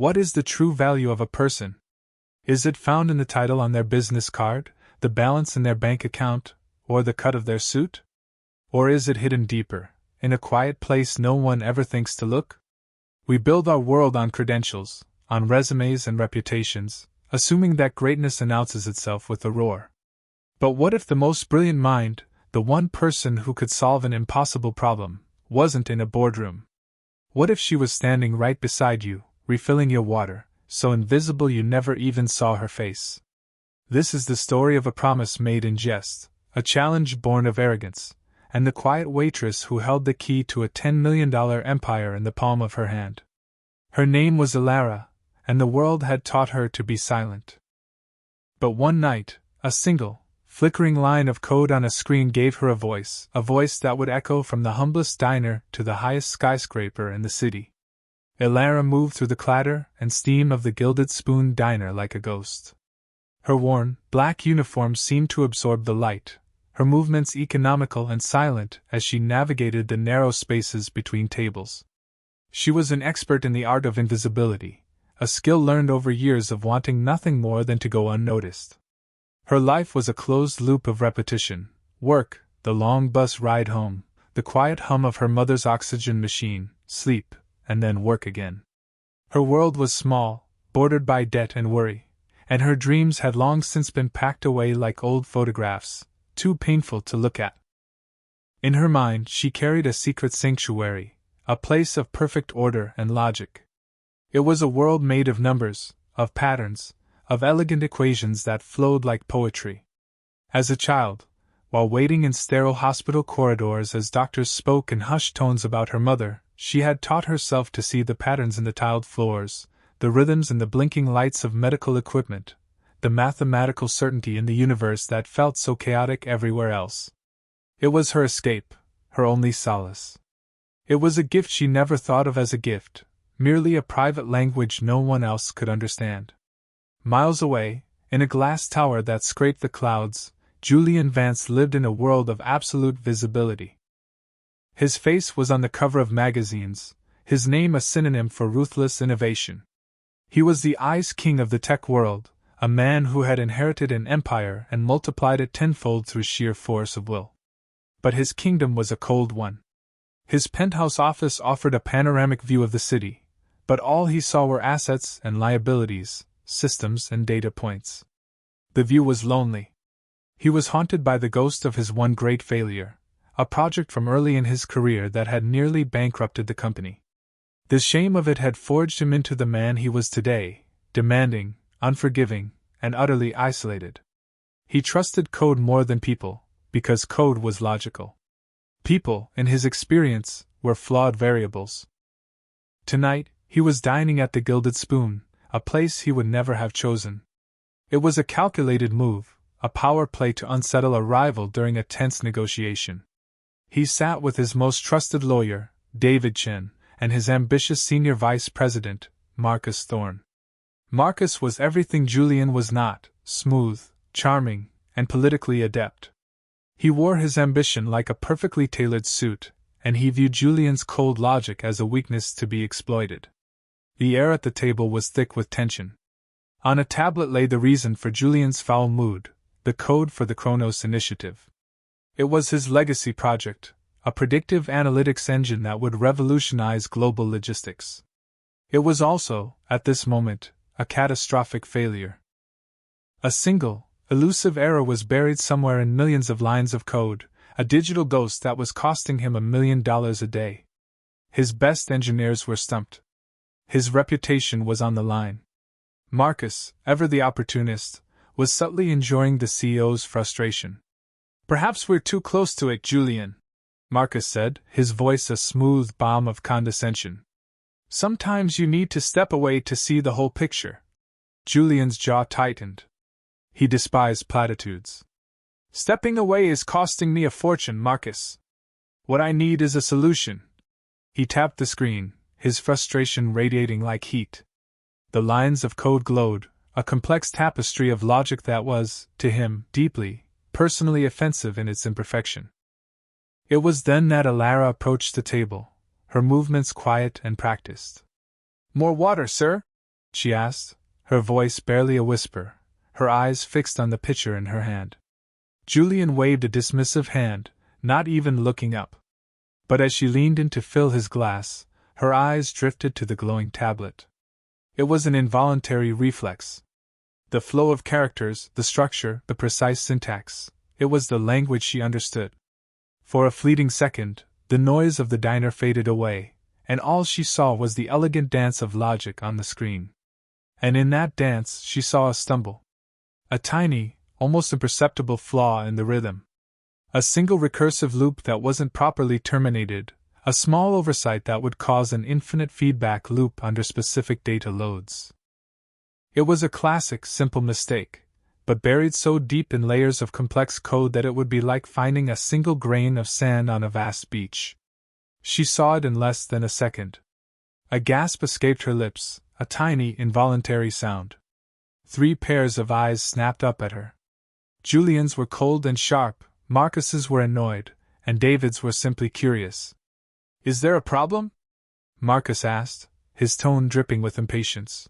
What is the true value of a person? Is it found in the title on their business card, the balance in their bank account, or the cut of their suit? Or is it hidden deeper, in a quiet place no one ever thinks to look? We build our world on credentials, on resumes and reputations, assuming that greatness announces itself with a roar. But what if the most brilliant mind, the one person who could solve an impossible problem, wasn't in a boardroom? What if she was standing right beside you, refilling your water, so invisible you never even saw her face? This is the story of a promise made in jest, a challenge born of arrogance, and the quiet waitress who held the key to a $10 million empire in the palm of her hand. Her name was Elara, and the world had taught her to be silent. But one night, a single, flickering line of code on a screen gave her a voice that would echo from the humblest diner to the highest skyscraper in the city. Elara moved through the clatter and steam of the Gilded Spoon diner like a ghost. Her worn, black uniform seemed to absorb the light, her movements economical and silent as she navigated the narrow spaces between tables. She was an expert in the art of invisibility, a skill learned over years of wanting nothing more than to go unnoticed. Her life was a closed loop of repetition: work, the long bus ride home, the quiet hum of her mother's oxygen machine, sleep, and then work again. Her world was small, bordered by debt and worry, and her dreams had long since been packed away like old photographs, too painful to look at. In her mind she carried a secret sanctuary, a place of perfect order and logic. It was a world made of numbers, of patterns, of elegant equations that flowed like poetry. As a child, while waiting in sterile hospital corridors as doctors spoke in hushed tones about her mother, she had taught herself to see the patterns in the tiled floors, the rhythms in the blinking lights of medical equipment, the mathematical certainty in the universe that felt so chaotic everywhere else. It was her escape, her only solace. It was a gift she never thought of as a gift, merely a private language no one else could understand. Miles away, in a glass tower that scraped the clouds, Julian Vance lived in a world of absolute visibility. His face was on the cover of magazines, his name a synonym for ruthless innovation. He was the ice king of the tech world, a man who had inherited an empire and multiplied it tenfold through sheer force of will. But his kingdom was a cold one. His penthouse office offered a panoramic view of the city, but all he saw were assets and liabilities, systems and data points. The view was lonely. He was haunted by the ghost of his one great failure, a project from early in his career that had nearly bankrupted the company. The shame of it had forged him into the man he was today, demanding, unforgiving, and utterly isolated. He trusted code more than people, because code was logical. People, in his experience, were flawed variables. Tonight, he was dining at the Gilded Spoon, a place he would never have chosen. It was a calculated move, a power play to unsettle a rival during a tense negotiation. He sat with his most trusted lawyer, David Chen, and his ambitious senior vice president, Marcus Thorne. Marcus was everything Julian was not: smooth, charming, and politically adept. He wore his ambition like a perfectly tailored suit, and he viewed Julian's cold logic as a weakness to be exploited. The air at the table was thick with tension. On a tablet lay the reason for Julian's foul mood, the code for the Kronos Initiative. It was his legacy project, a predictive analytics engine that would revolutionize global logistics. It was also, at this moment, a catastrophic failure. A single, elusive error was buried somewhere in millions of lines of code, a digital ghost that was costing him $1 million a day. His best engineers were stumped. His reputation was on the line. Marcus, ever the opportunist, was subtly enjoying the CEO's frustration. "Perhaps we're too close to it, Julian," Marcus said, his voice a smooth balm of condescension. "Sometimes you need to step away to see the whole picture." Julian's jaw tightened. He despised platitudes. "Stepping away is costing me a fortune, Marcus. What I need is a solution." He tapped the screen, his frustration radiating like heat. The lines of code glowed, a complex tapestry of logic that was, to him, deeply, personally offensive in its imperfection. It was then that Elara approached the table, her movements quiet and practiced. "More water, sir?" she asked, her voice barely a whisper, her eyes fixed on the pitcher in her hand. Julian waved a dismissive hand, not even looking up. But as she leaned in to fill his glass, her eyes drifted to the glowing tablet. It was an involuntary reflex. The flow of characters, the structure, the precise syntax, it was the language she understood. For a fleeting second, the noise of the diner faded away, and all she saw was the elegant dance of logic on the screen. And in that dance she saw a stumble. A tiny, almost imperceptible flaw in the rhythm. A single recursive loop that wasn't properly terminated, a small oversight that would cause an infinite feedback loop under specific data loads. It was a classic, simple mistake, but buried so deep in layers of complex code that it would be like finding a single grain of sand on a vast beach. She saw it in less than a second. A gasp escaped her lips, a tiny, involuntary sound. 3 pairs of eyes snapped up at her. Julian's were cold and sharp, Marcus's were annoyed, and David's were simply curious. "Is there a problem?" Marcus asked, his tone dripping with impatience.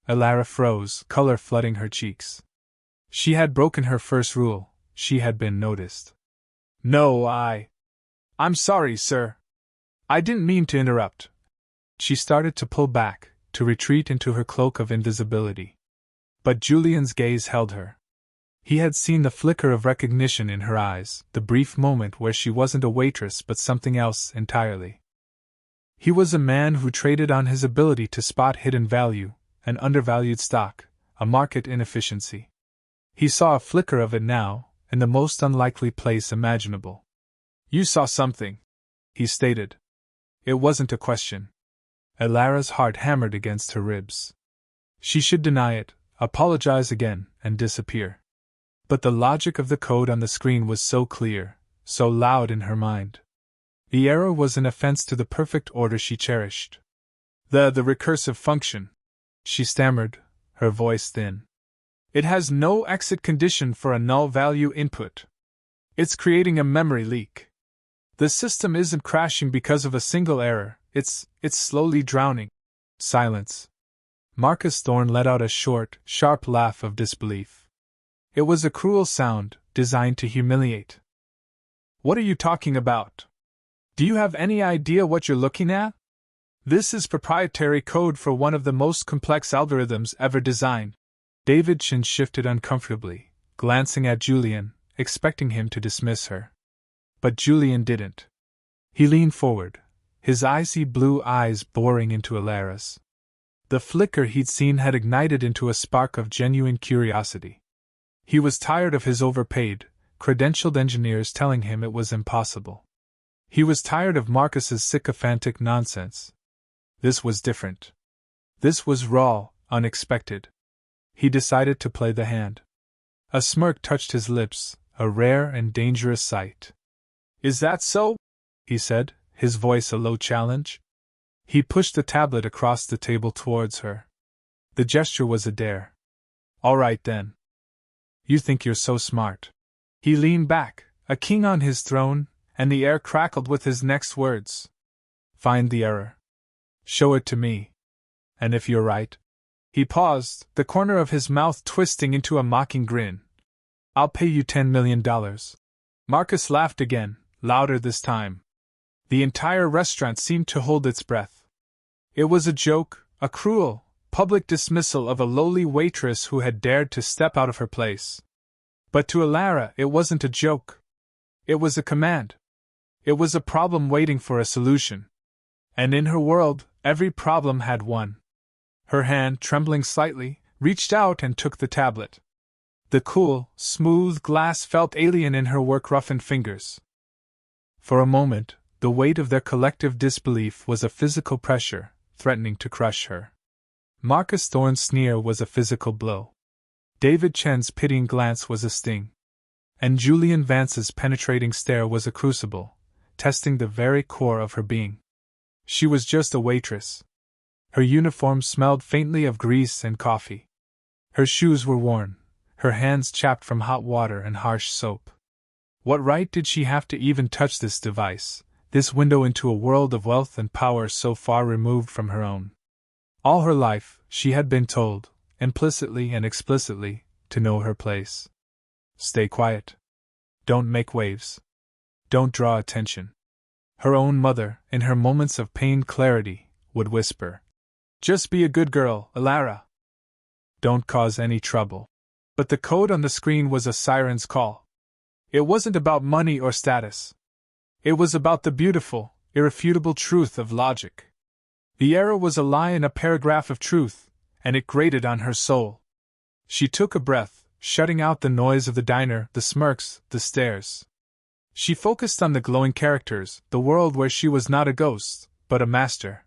Elara froze, color flooding her cheeks. She had broken her first rule, she had been noticed. "No, I'm sorry, sir. I didn't mean to interrupt." She started to pull back, to retreat into her cloak of invisibility. But Julian's gaze held her. He had seen the flicker of recognition in her eyes, the brief moment where she wasn't a waitress but something else entirely. He was a man who traded on his ability to spot hidden value, an undervalued stock, a market inefficiency. He saw a flicker of it now, in the most unlikely place imaginable. "You saw something," he stated. It wasn't a question. Elara's heart hammered against her ribs. She should deny it, apologize again, and disappear. But the logic of the code on the screen was so clear, so loud in her mind. The error was an offense to the perfect order she cherished. The recursive function," she stammered, her voice thin. "It has no exit condition for a null value input. It's creating a memory leak. The system isn't crashing because of a single error, it's slowly drowning." Silence. Marcus Thorne let out a short, sharp laugh of disbelief. It was a cruel sound, designed to humiliate. "What are you talking about? Do you have any idea what you're looking at? This is proprietary code for one of the most complex algorithms ever designed." David's chin shifted uncomfortably, glancing at Julian, expecting him to dismiss her. But Julian didn't. He leaned forward, his icy blue eyes boring into Elara's. The flicker he'd seen had ignited into a spark of genuine curiosity. He was tired of his overpaid, credentialed engineers telling him it was impossible. He was tired of Marcus's sycophantic nonsense. This was different. This was raw, unexpected. He decided to play the hand. A smirk touched his lips, a rare and dangerous sight. "Is that so?" he said, his voice a low challenge. He pushed the tablet across the table towards her. The gesture was a dare. "All right then. You think you're so smart." He leaned back, a king on his throne, and the air crackled with his next words. "Find the error. Show it to me. And if you're right..." He paused, the corner of his mouth twisting into a mocking grin. "I'll pay you $10 million. Marcus laughed again, louder this time. The entire restaurant seemed to hold its breath. It was a joke, a cruel, public dismissal of a lowly waitress who had dared to step out of her place. But to Elara it wasn't a joke. It was a command. It was a problem waiting for a solution. And in her world, every problem had one. Her hand, trembling slightly, reached out and took the tablet. The cool, smooth glass felt alien in her work-roughened fingers. For a moment, the weight of their collective disbelief was a physical pressure, threatening to crush her. Marcus Thorne's sneer was a physical blow. David Chen's pitying glance was a sting. And Julian Vance's penetrating stare was a crucible, testing the very core of her being. She was just a waitress. Her uniform smelled faintly of grease and coffee. Her shoes were worn, her hands chapped from hot water and harsh soap. What right did she have to even touch this device, this window into a world of wealth and power so far removed from her own? All her life, she had been told, implicitly and explicitly, to know her place. Stay quiet. Don't make waves. Don't draw attention. Her own mother, in her moments of pained clarity, would whisper, "Just be a good girl, Alara. Don't cause any trouble." But the code on the screen was a siren's call. It wasn't about money or status. It was about the beautiful, irrefutable truth of logic. The error was a lie in a paragraph of truth, and it grated on her soul. She took a breath, shutting out the noise of the diner, the smirks, the stares. She focused on the glowing characters, the world where she was not a ghost, but a master.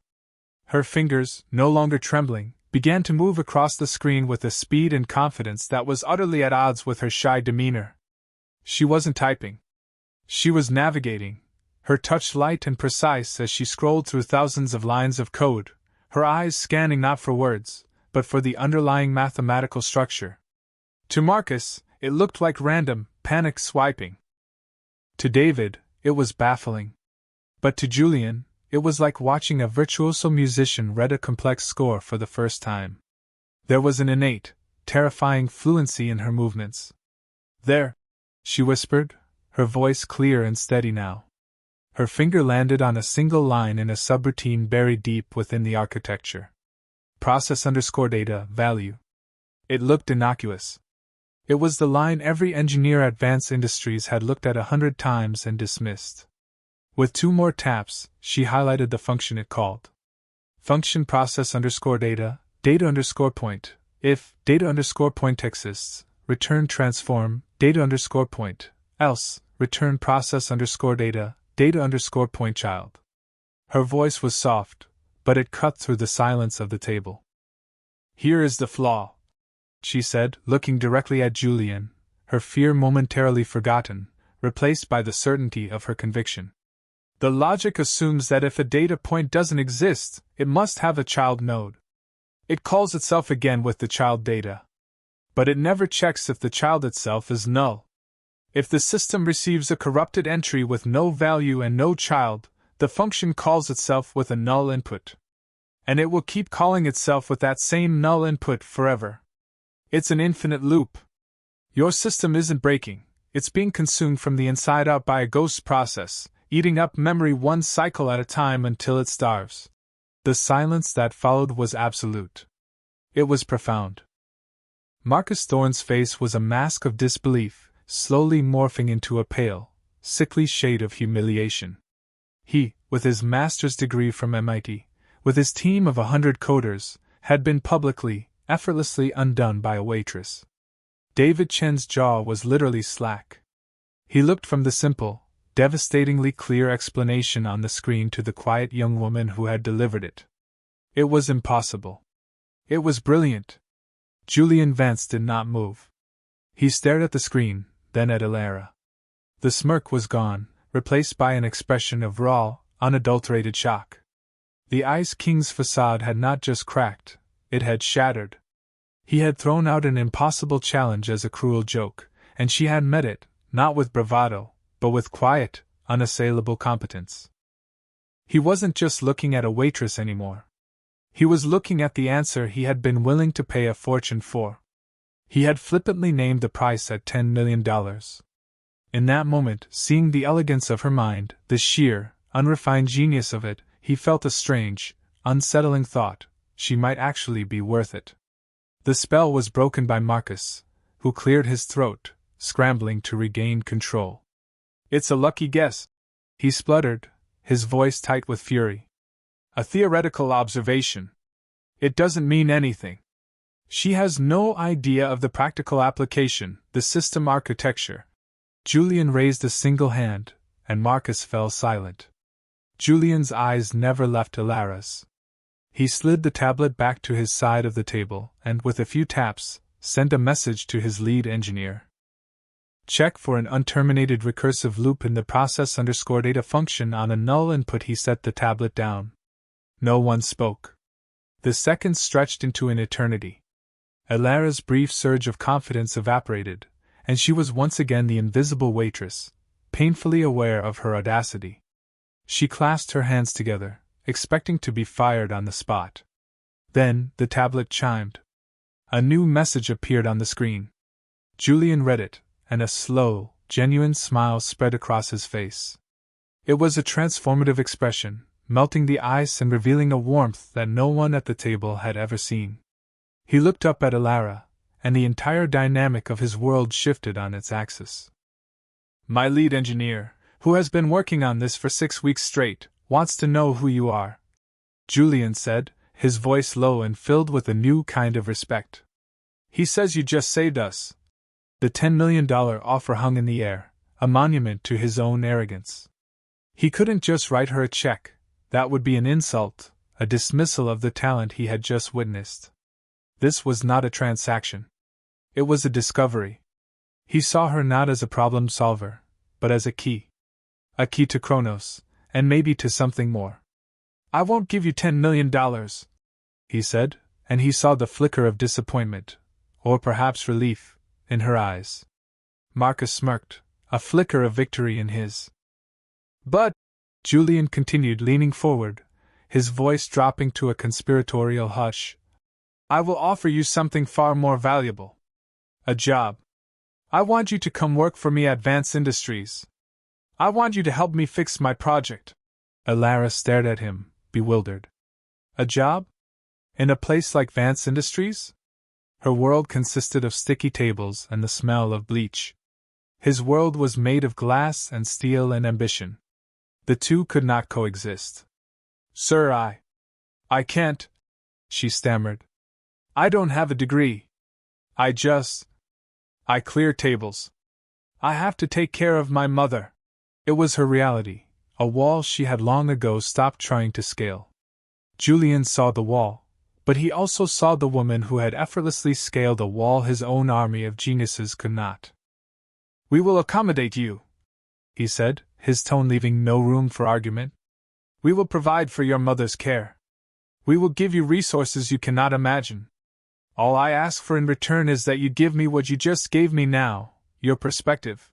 Her fingers, no longer trembling, began to move across the screen with a speed and confidence that was utterly at odds with her shy demeanor. She wasn't typing. She was navigating, her touch light and precise as she scrolled through thousands of lines of code, her eyes scanning not for words, but for the underlying mathematical structure. To Marcus, it looked like random, panicked swiping. To David, it was baffling. But to Julian, it was like watching a virtuoso musician read a complex score for the first time. There was an innate, terrifying fluency in her movements. "There," she whispered, her voice clear and steady now. Her finger landed on a single line in a subroutine buried deep within the architecture. Process_data value. It looked innocuous. It was the line every engineer at Vance Industries had looked at 100 times and dismissed. With 2 more taps, she highlighted the function it called. Function process_data, data_point. If data_point exists, return transform, data_point. Else, return process_data, data_point child. Her voice was soft, but it cut through the silence of the table. "Here is the flaw," she said, looking directly at Julian, her fear momentarily forgotten, replaced by the certainty of her conviction. "The logic assumes that if a data point doesn't exist, it must have a child node. It calls itself again with the child data. But it never checks if the child itself is null. If the system receives a corrupted entry with no value and no child, the function calls itself with a null input. And it will keep calling itself with that same null input forever. It's an infinite loop. Your system isn't breaking, it's being consumed from the inside out by a ghost process, eating up memory one cycle at a time until it starves." The silence that followed was absolute. It was profound. Marcus Thorne's face was a mask of disbelief, slowly morphing into a pale, sickly shade of humiliation. He, with his master's degree from MIT, with his team of 100 coders, had been publicly, effortlessly undone by a waitress. David Chen's jaw was literally slack. He looked from the simple, devastatingly clear explanation on the screen to the quiet young woman who had delivered it. It was impossible. It was brilliant. Julian Vance did not move. He stared at the screen, then at Alara. The smirk was gone, replaced by an expression of raw, unadulterated shock. The Ice King's facade had not just cracked, it had shattered. He had thrown out an impossible challenge as a cruel joke, and she had met it, not with bravado, but with quiet, unassailable competence. He wasn't just looking at a waitress anymore. He was looking at the answer he had been willing to pay a fortune for. He had flippantly named the price at $10 million. In that moment, seeing the elegance of her mind, the sheer, unrefined genius of it, he felt a strange, unsettling thought: she might actually be worth it. The spell was broken by Marcus, who cleared his throat, scrambling to regain control. "It's a lucky guess," he spluttered, his voice tight with fury. "A theoretical observation. It doesn't mean anything. She has no idea of the practical application, the system architecture." Julian raised a single hand, and Marcus fell silent. Julian's eyes never left Alara's. He slid the tablet back to his side of the table and, with a few taps, sent a message to his lead engineer. "Check for an unterminated recursive loop in the process_data function on a null input." He set the tablet down. No one spoke. The seconds stretched into an eternity. Alara's brief surge of confidence evaporated, and she was once again the invisible waitress, painfully aware of her audacity. She clasped her hands together, expecting to be fired on the spot. Then, the tablet chimed. A new message appeared on the screen. Julian read it, and a slow, genuine smile spread across his face. It was a transformative expression, melting the ice and revealing a warmth that no one at the table had ever seen. He looked up at Alara, and the entire dynamic of his world shifted on its axis. My lead engineer, who has been working on this for 6 weeks straight, wants to know who you are, Julian said, his voice low and filled with a new kind of respect. He says you just saved us. The $10 million offer hung in the air, a monument to his own arrogance. He couldn't just write her a check. That would be an insult, a dismissal of the talent he had just witnessed. This was not a transaction. It was a discovery. He saw her not as a problem solver, but as a key. A key to Kronos, and maybe to something more. I won't give you $10 million, he said, and he saw the flicker of disappointment, or perhaps relief, in her eyes. Marcus smirked, a flicker of victory in his. But, Julian continued, leaning forward, his voice dropping to a conspiratorial hush, I will offer you something far more valuable. A job. I want you to come work for me at Vance Industries. I want you to help me fix my project. Alara stared at him, bewildered. A job? In a place like Vance Industries? Her world consisted of sticky tables and the smell of bleach. His world was made of glass and steel and ambition. The two could not coexist. Sir, I can't, she stammered. I don't have a degree. I clear tables. I have to take care of my mother. It was her reality, a wall she had long ago stopped trying to scale. Julian saw the wall, but he also saw the woman who had effortlessly scaled a wall his own army of geniuses could not. We will accommodate you, he said, his tone leaving no room for argument. We will provide for your mother's care. We will give you resources you cannot imagine. All I ask for in return is that you give me what you just gave me now, your perspective.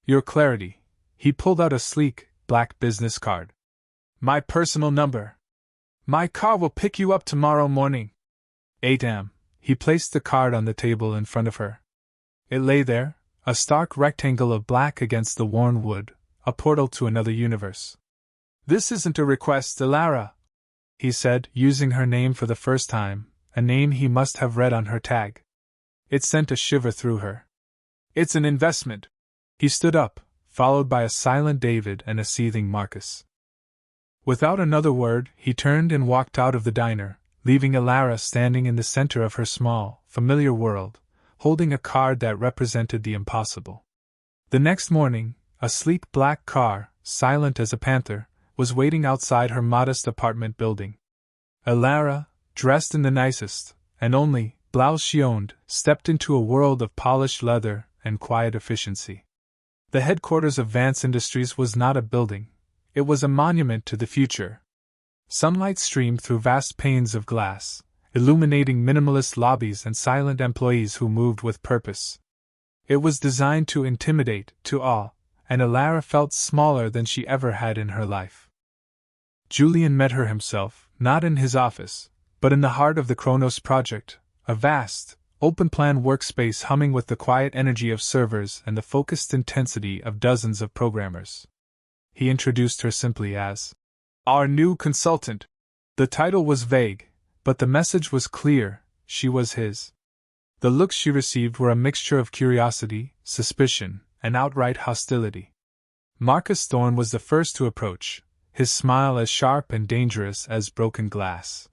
Your clarity. He pulled out a sleek, black business card. My personal number. My car will pick you up tomorrow morning. 8 a.m. He placed the card on the table in front of her. It lay there, a stark rectangle of black against the worn wood, a portal to another universe. This isn't a request, Alara, he said, using her name for the first time, a name he must have read on her tag. It sent a shiver through her. It's an investment. He stood up, followed by a silent David and a seething Marcus. Without another word, he turned and walked out of the diner, leaving Alara standing in the center of her small, familiar world, holding a card that represented the impossible. The next morning, a sleek black car, silent as a panther, was waiting outside her modest apartment building. Alara, dressed in the nicest, and only, blouse she owned, stepped into a world of polished leather and quiet efficiency. The headquarters of Vance Industries was not a building. It was a monument to the future. Sunlight streamed through vast panes of glass, illuminating minimalist lobbies and silent employees who moved with purpose. It was designed to intimidate, to awe, and Alara felt smaller than she ever had in her life. Julian met her himself, not in his office, but in the heart of the Kronos project, a vast, open-plan workspace humming with the quiet energy of servers and the focused intensity of dozens of programmers. He introduced her simply as our new consultant. The title was vague, but the message was clear: she was his. The looks she received were a mixture of curiosity, suspicion, and outright hostility. Marcus Thorne was the first to approach, his smile as sharp and dangerous as broken glass.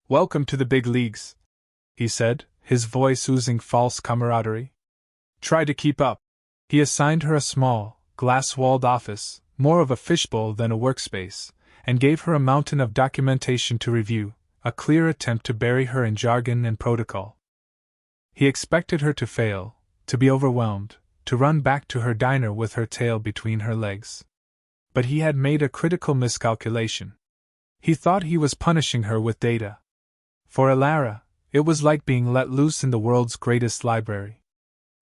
Welcome to the big leagues, he said, his voice oozing false camaraderie. Try to keep up. He assigned her a small, glass-walled office, more of a fishbowl than a workspace, and gave her a mountain of documentation to review, a clear attempt to bury her in jargon and protocol. He expected her to fail, to be overwhelmed, to run back to her diner with her tail between her legs. But he had made a critical miscalculation. He thought he was punishing her with data. For Alara, it was like being let loose in the world's greatest library.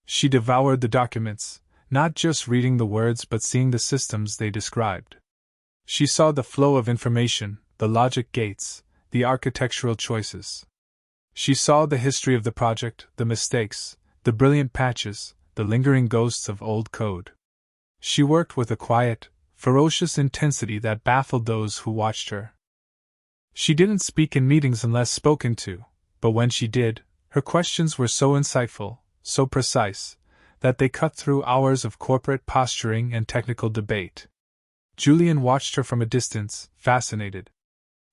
She devoured the documents, not just reading the words but seeing the systems they described. She saw the flow of information, the logic gates, the architectural choices. She saw the history of the project, the mistakes, the brilliant patches, the lingering ghosts of old code. She worked with a quiet, ferocious intensity that baffled those who watched her. She didn't speak in meetings unless spoken to, but when she did, her questions were so insightful, so precise, that they cut through hours of corporate posturing and technical debate. Julian watched her from a distance, fascinated.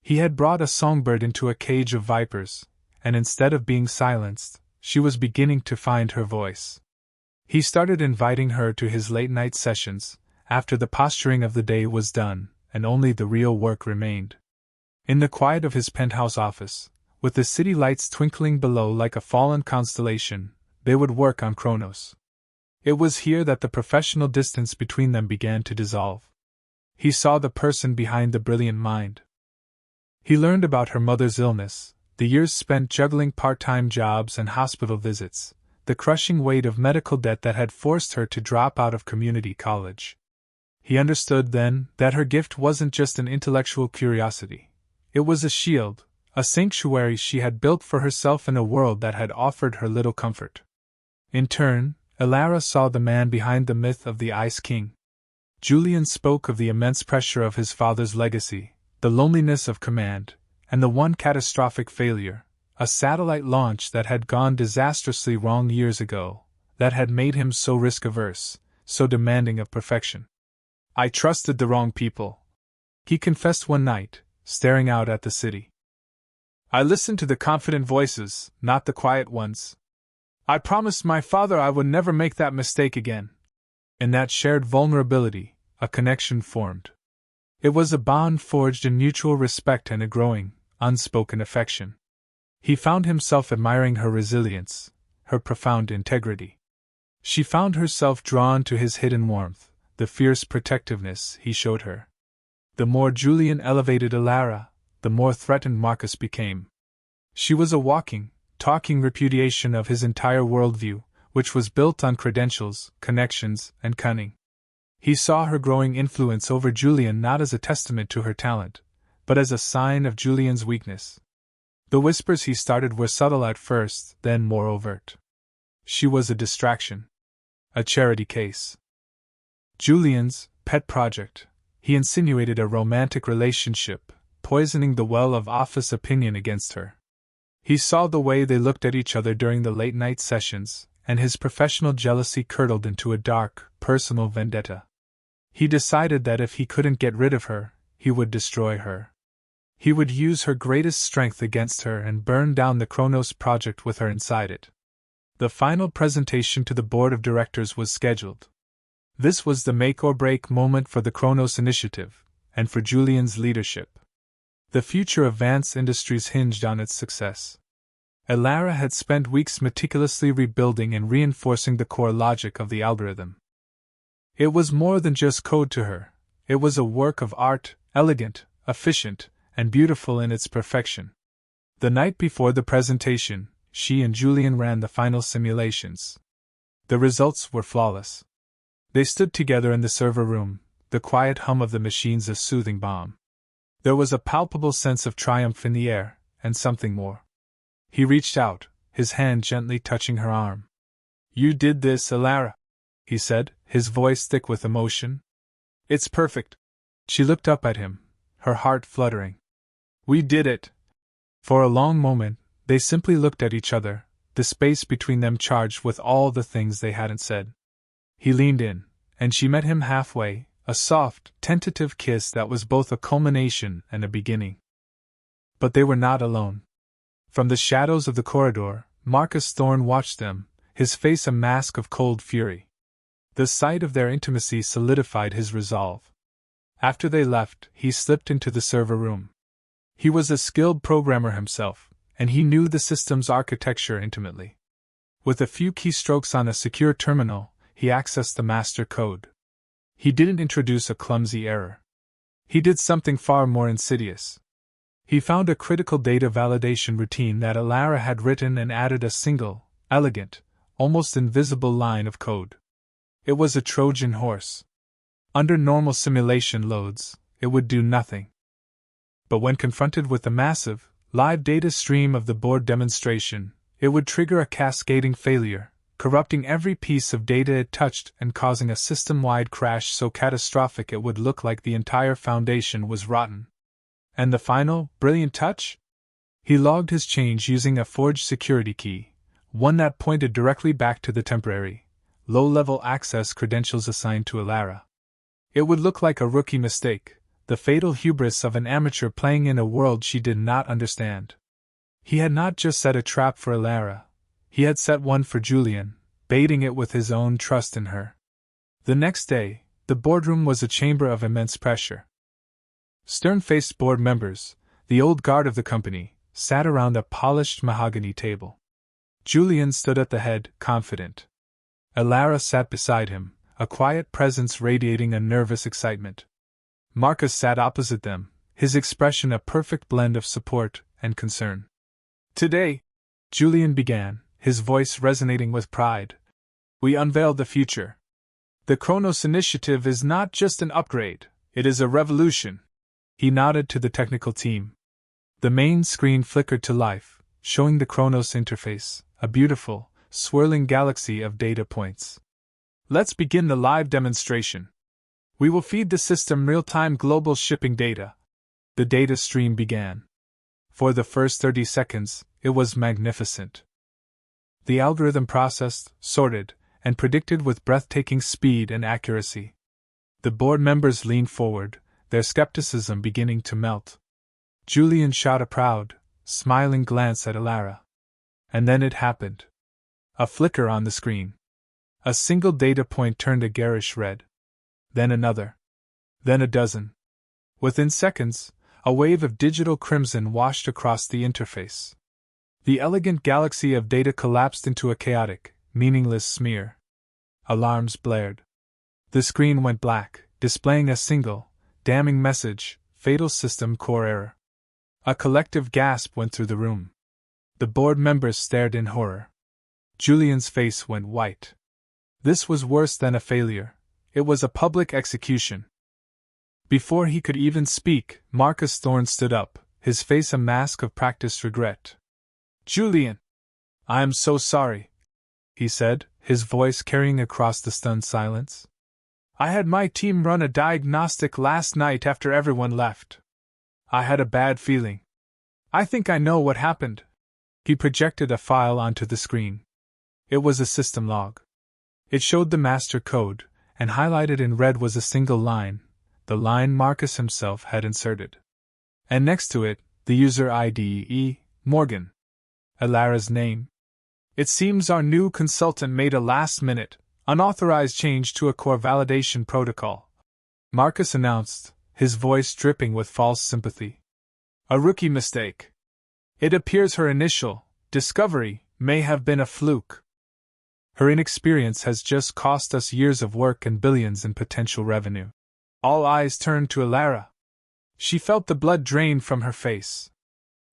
He had brought a songbird into a cage of vipers, and instead of being silenced, she was beginning to find her voice. He started inviting her to his late-night sessions, after the posturing of the day was done, and only the real work remained. In the quiet of his penthouse office, with the city lights twinkling below like a fallen constellation, they would work on Kronos. It was here that the professional distance between them began to dissolve. He saw the person behind the brilliant mind. He learned about her mother's illness, the years spent juggling part-time jobs and hospital visits, the crushing weight of medical debt that had forced her to drop out of community college. He understood then that her gift wasn't just an intellectual curiosity. It was a shield, a sanctuary she had built for herself in a world that had offered her little comfort. In turn, Elara saw the man behind the myth of the Ice King. Julian spoke of the immense pressure of his father's legacy, the loneliness of command, and the one catastrophic failure, a satellite launch that had gone disastrously wrong years ago, that had made him so risk-averse, so demanding of perfection. "I trusted the wrong people," he confessed one night, staring out at the city. "I listened to the confident voices, not the quiet ones. I promised my father I would never make that mistake again." In that shared vulnerability, a connection formed. It was a bond forged in mutual respect and a growing, unspoken affection. He found himself admiring her resilience, her profound integrity. She found herself drawn to his hidden warmth, the fierce protectiveness he showed her. The more Julian elevated Elara, the more threatened Marcus became. She was a walking, talking repudiation of his entire worldview, which was built on credentials, connections, and cunning. He saw her growing influence over Julian not as a testament to her talent, but as a sign of Julian's weakness. The whispers he started were subtle at first, then more overt. She was a distraction. A charity case. Julian's pet project. He insinuated a romantic relationship, poisoning the well of office opinion against her. He saw the way they looked at each other during the late-night sessions, and his professional jealousy curdled into a dark, personal vendetta. He decided that if he couldn't get rid of her, he would destroy her. He would use her greatest strength against her and burn down the Kronos project with her inside it. The final presentation to the board of directors was scheduled. This was the make-or-break moment for the Kronos initiative, and for Julian's leadership. The future of Vance Industries hinged on its success. Elara had spent weeks meticulously rebuilding and reinforcing the core logic of the algorithm. It was more than just code to her. It was a work of art, elegant, efficient, and beautiful in its perfection. The night before the presentation, she and Julian ran the final simulations. The results were flawless. They stood together in the server room, the quiet hum of the machines a soothing balm. There was a palpable sense of triumph in the air, and something more. He reached out, his hand gently touching her arm. "You did this, Elara," he said, his voice thick with emotion. "It's perfect." She looked up at him, her heart fluttering. "We did it." For a long moment, they simply looked at each other, the space between them charged with all the things they hadn't said. He leaned in, and she met him halfway, a soft, tentative kiss that was both a culmination and a beginning. But they were not alone. From the shadows of the corridor, Marcus Thorne watched them, his face a mask of cold fury. The sight of their intimacy solidified his resolve. After they left, he slipped into the server room. He was a skilled programmer himself, and he knew the system's architecture intimately. With a few keystrokes on a secure terminal, he accessed the master code. He didn't introduce a clumsy error. He did something far more insidious. He found a critical data validation routine that Elara had written and added a single, elegant, almost invisible line of code. It was a Trojan horse. Under normal simulation loads, it would do nothing. But when confronted with the massive, live data stream of the board demonstration, it would trigger a cascading failure, corrupting every piece of data it touched and causing a system-wide crash so catastrophic it would look like the entire foundation was rotten. And the final, brilliant touch? He logged his change using a forged security key, one that pointed directly back to the temporary, low-level access credentials assigned to Alara. It would look like a rookie mistake, the fatal hubris of an amateur playing in a world she did not understand. He had not just set a trap for Alara, he had set one for Julian, baiting it with his own trust in her. The next day, the boardroom was a chamber of immense pressure. Stern-faced board members, the old guard of the company, sat around a polished mahogany table. Julian stood at the head, confident. Alara sat beside him, a quiet presence radiating a nervous excitement. Marcus sat opposite them, his expression a perfect blend of support and concern. Today, Julian began, his voice resonating with pride, we unveiled the future. The Kronos initiative is not just an upgrade, it is a revolution. He nodded to the technical team. The main screen flickered to life, showing the Kronos interface, a beautiful, swirling galaxy of data points. Let's begin the live demonstration. We will feed the system real-time global shipping data. The data stream began. For the first 30 seconds, it was magnificent. The algorithm processed, sorted, and predicted with breathtaking speed and accuracy. The board members leaned forward, their skepticism beginning to melt. Julian shot a proud, smiling glance at Alara. And then it happened. A flicker on the screen. A single data point turned a garish red. Then another. Then a dozen. Within seconds, a wave of digital crimson washed across the interface. The elegant galaxy of data collapsed into a chaotic, meaningless smear. Alarms blared. The screen went black, displaying a single, damning message, fatal system core error. A collective gasp went through the room. The board members stared in horror. Julian's face went white. This was worse than a failure. It was a public execution. Before he could even speak, Marcus Thorne stood up, his face a mask of practiced regret. Julian! I am so sorry, he said, his voice carrying across the stunned silence. I had my team run a diagnostic last night after everyone left. I had a bad feeling. I think I know what happened. He projected a file onto the screen. It was a system log. It showed the master code, and highlighted in red was a single line, the line Marcus himself had inserted. And next to it, the user ID E. Morgan. Alara's name. It seems our new consultant made a last-minute, unauthorized change to a core validation protocol, Marcus announced, his voice dripping with false sympathy. A rookie mistake. It appears her initial discovery may have been a fluke. Her inexperience has just cost us years of work and billions in potential revenue. All eyes turned to Alara. She felt the blood drain from her face.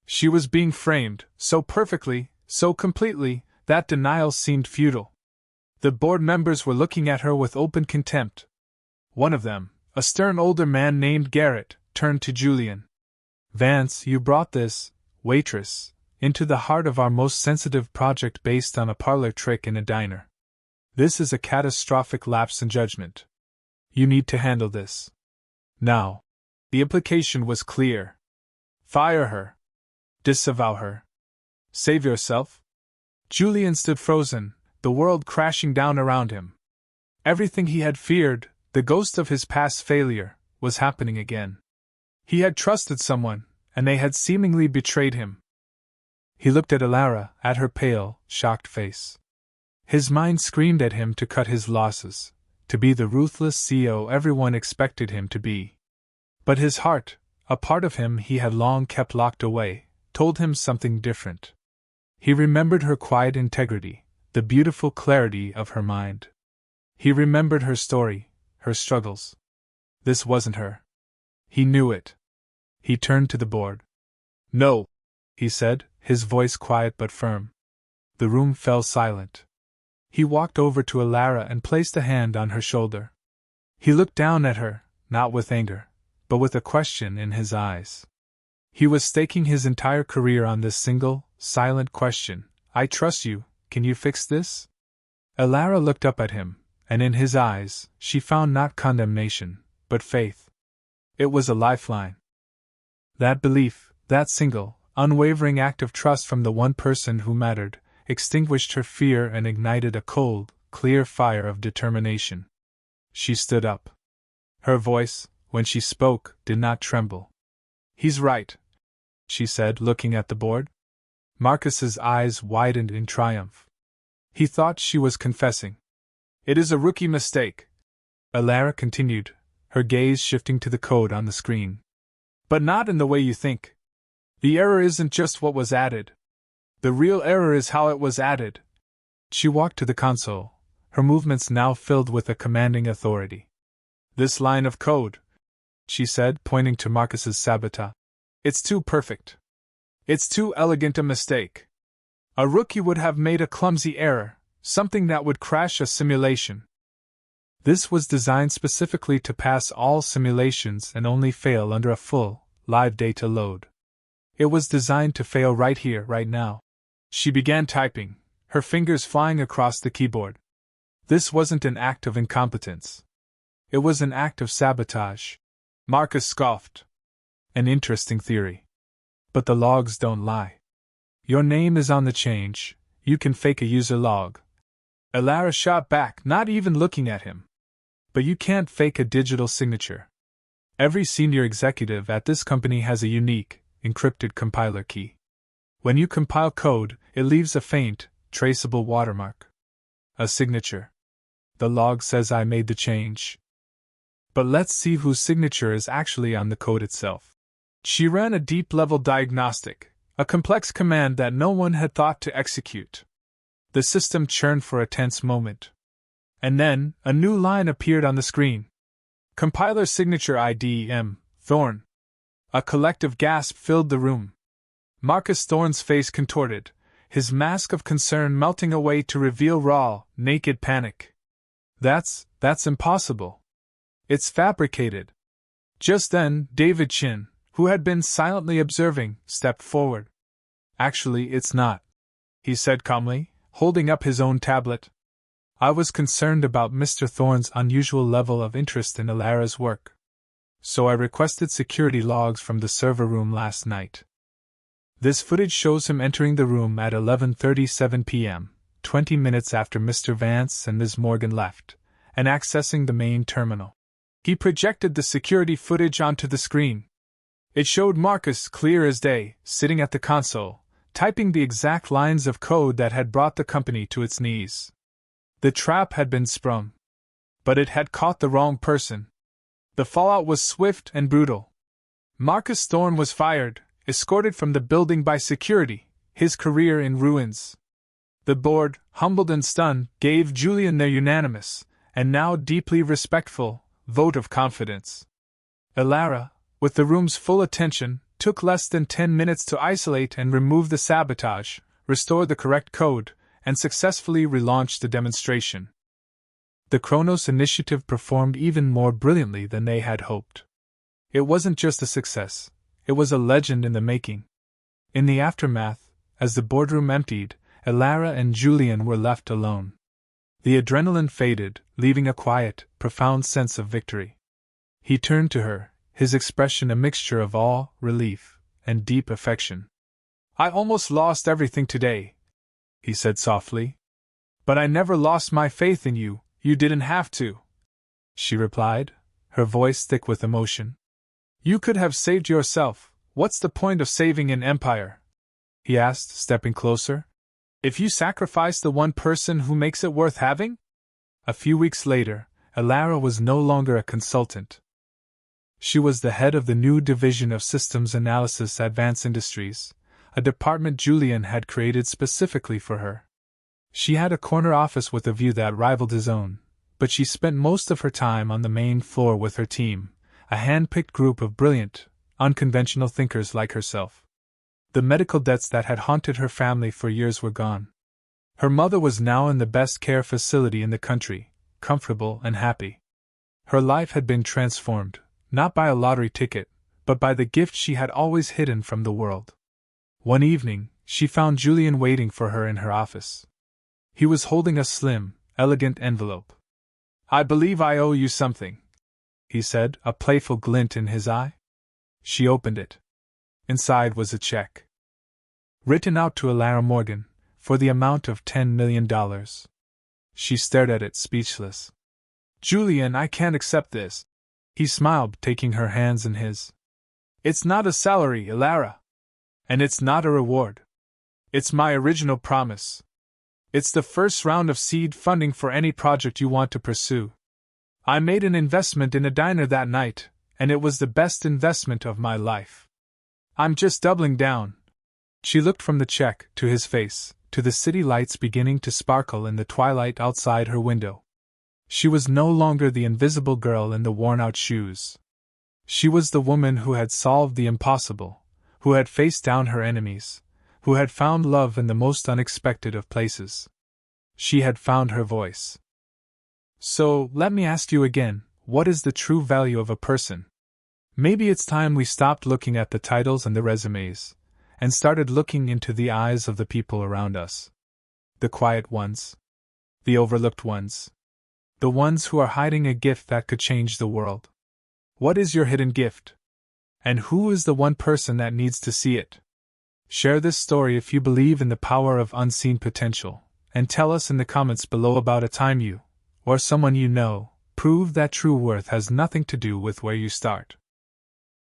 She was being framed, so perfectly, so completely, that denial seemed futile. The board members were looking at her with open contempt. One of them, a stern older man named Garrett, turned to Julian. Vance, you brought this, Waitress, into the heart of our most sensitive project based on a parlor trick in a diner. This is a catastrophic lapse in judgment. You need to handle this. Now. The implication was clear. Fire her. Disavow her. Save yourself? Julian stood frozen, the world crashing down around him. Everything he had feared, the ghost of his past failure, was happening again. He had trusted someone, and they had seemingly betrayed him. He looked at Alara, at her pale, shocked face. His mind screamed at him to cut his losses, to be the ruthless CEO everyone expected him to be. But his heart, a part of him he had long kept locked away, told him something different. He remembered her quiet integrity, the beautiful clarity of her mind. He remembered her story, her struggles. This wasn't her. He knew it. He turned to the board. No, he said, his voice quiet but firm. The room fell silent. He walked over to Alara and placed a hand on her shoulder. He looked down at her, not with anger, but with a question in his eyes. He was staking his entire career on this single, silent question. I trust you, can you fix this? Elara looked up at him, and in his eyes, she found not condemnation, but faith. It was a lifeline. That belief, that single, unwavering act of trust from the one person who mattered, extinguished her fear and ignited a cold, clear fire of determination. She stood up. Her voice, when she spoke, did not tremble. He's right, she said, looking at the board. Marcus's eyes widened in triumph. He thought she was confessing. It is a rookie mistake, Elara continued, her gaze shifting to the code on the screen. But not in the way you think. The error isn't just what was added. The real error is how it was added. She walked to the console, her movements now filled with a commanding authority. This line of code, she said, pointing to Marcus's sabotage. It's too perfect. It's too elegant a mistake. A rookie would have made a clumsy error, something that would crash a simulation. This was designed specifically to pass all simulations and only fail under a full, live data load. It was designed to fail right here, right now. She began typing, her fingers flying across the keyboard. This wasn't an act of incompetence. It was an act of sabotage. Marcus scoffed. An interesting theory. But the logs don't lie. Your name is on the change, you can fake a user log. Elara shot back, not even looking at him. But you can't fake a digital signature. Every senior executive at this company has a unique, encrypted compiler key. When you compile code, it leaves a faint, traceable watermark. A signature. The log says I made the change. But let's see whose signature is actually on the code itself. She ran a deep-level diagnostic, a complex command that no one had thought to execute. The system churned for a tense moment. And then, a new line appeared on the screen. Compiler signature ID M. Thorne. A collective gasp filled the room. Marcus Thorne's face contorted, his mask of concern melting away to reveal raw, naked panic. That's impossible. It's fabricated. Just then, David Chin, who had been silently observing, stepped forward. Actually, it's not, he said calmly, holding up his own tablet. I was concerned about Mr. Thorne's unusual level of interest in Elara's work. So I requested security logs from the server room last night. This footage shows him entering the room at 11:37 p.m., 20 minutes after Mr. Vance and Ms. Morgan left, and accessing the main terminal. He projected the security footage onto the screen. It showed Marcus clear as day, sitting at the console, typing the exact lines of code that had brought the company to its knees. The trap had been sprung. But it had caught the wrong person. The fallout was swift and brutal. Marcus Thorne was fired, escorted from the building by security, his career in ruins. The board, humbled and stunned, gave Julian their unanimous, and now deeply respectful, vote of confidence. Elara, with the room's full attention, took less than 10 minutes to isolate and remove the sabotage, restore the correct code, and successfully relaunched the demonstration. The Kronos initiative performed even more brilliantly than they had hoped. It wasn't just a success, it was a legend in the making. In the aftermath, as the boardroom emptied, Elara and Julian were left alone. The adrenaline faded, leaving a quiet, profound sense of victory. He turned to her, his expression a mixture of awe, relief, and deep affection. I almost lost everything today, he said softly. But I never lost my faith in you, you didn't have to, she replied, her voice thick with emotion. You could have saved yourself, what's the point of saving an empire? He asked, stepping closer. If you sacrifice the one person who makes it worth having? A few weeks later, Elara was no longer a consultant. She was the head of the new division of systems analysis at Vance Industries, a department Julian had created specifically for her. She had a corner office with a view that rivaled his own, but she spent most of her time on the main floor with her team, a hand-picked group of brilliant, unconventional thinkers like herself. The medical debts that had haunted her family for years were gone. Her mother was now in the best care facility in the country, comfortable and happy. Her life had been transformed, not by a lottery ticket, but by the gift she had always hidden from the world. One evening, she found Julian waiting for her in her office. He was holding a slim, elegant envelope. "I believe I owe you something," he said, a playful glint in his eye. She opened it. Inside was a check, written out to Alara Morgan, for the amount of $10 million. She stared at it, speechless. "Julian, I can't accept this," he smiled, taking her hands in his. "It's not a salary, Alara. And it's not a reward. It's my original promise. It's the first round of seed funding for any project you want to pursue. I made an investment in a diner that night, and it was the best investment of my life. I'm just doubling down." She looked from the check to his face, to the city lights beginning to sparkle in the twilight outside her window. She was no longer the invisible girl in the worn-out shoes. She was the woman who had solved the impossible, who had faced down her enemies, who had found love in the most unexpected of places. She had found her voice. "So, let me ask you again, what is the true value of a person? Maybe it's time we stopped looking at the titles and the resumes, and started looking into the eyes of the people around us. The quiet ones. The overlooked ones. The ones who are hiding a gift that could change the world. What is your hidden gift? And who is the one person that needs to see it? Share this story if you believe in the power of unseen potential, and tell us in the comments below about a time you, or someone you know, proved that true worth has nothing to do with where you start.